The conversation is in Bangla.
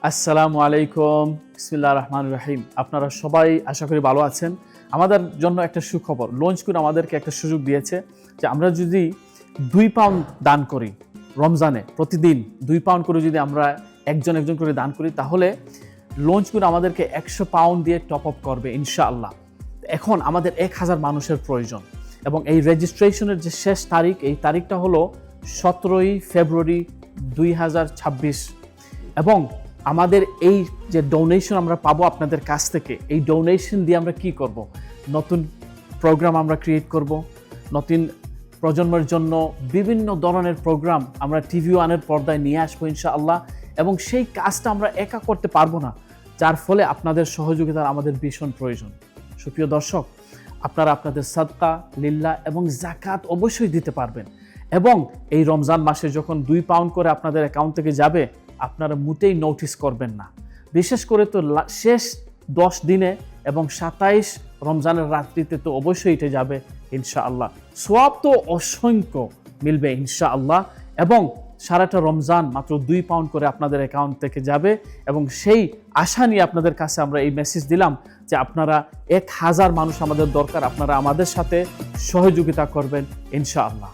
আসসালামু আলাইকুম, বিসমিল্লাহির রহমানির রহিম। আপনারা সবাই আশা করি ভালো আছেন। আমাদের জন্য একটা সুখবর, লঞ্চ করে আমাদেরকে একটা সুযোগ দিয়েছে যে আমরা যদি 2 পাউন্ড দান করি রমজানে, প্রতিদিন 2 পাউন্ড করে যদি আমরা একজন করে দান করি, তাহলে লঞ্চ করে আমাদেরকে 100 পাউন্ড দিয়ে টপ আপ করবে ইনশাআল্লাহ। এখন আমাদের 1000 মানুষের প্রয়োজন এবং এই রেজিস্ট্রেশনের যে শেষ তারিখ, এই তারিখটা হলো 17ই ফেব্রুয়ারি 2026। এবং আমাদের এই যে ডোনেশন আমরা পাবো আপনাদের কাছ থেকে, এই ডোনেশন দিয়ে আমরা কি করব? নতুন প্রোগ্রাম আমরা ক্রিয়েট করব, নতুন প্রজন্মের জন্য বিভিন্ন ধরনের প্রোগ্রাম আমরা টিভি ওয়ানের পর্দায় নিয়ে আসবো ইনশাআল্লাহ। এবং সেই কাজটা আমরা একা করতে পারবো না, যার ফলে আপনাদের সহযোগিতার আমাদের ভীষণ প্রয়োজন। সুপ্রিয় দর্শক, আপনারা আপনাদের সাদকা, লিল্লাহ এবং যাকাত অবশ্যই দিতে পারবেন। এবং এই রমজান মাসে যখন 2 পাউন্ড করে আপনাদের অ্যাকাউন্ট থেকে যাবে, আপনারা মোটেই নোটিস করবেন না। বিশেষ করে তো শেষ 10 দিনে এবং 27 রমজানের রাত্রিতে তো অবশ্যই এটা যাবে ইনশাআল্লাহ। সওয়াব তো অসংখ্য মিলবে ইনশাআল্লাহ। এবং সারাটা রমজান মাত্র 2 পাউন্ড করে আপনাদের অ্যাকাউন্ট থেকে যাবে। এবং সেই আশা নিয়ে আপনাদের কাছে আমরা এই মেসেজ দিলাম যে আপনারা 1000 মানুষ আমাদের দরকার, আপনারা আমাদের সাথে সহযোগিতা করবেন ইনশাআল্লাহ।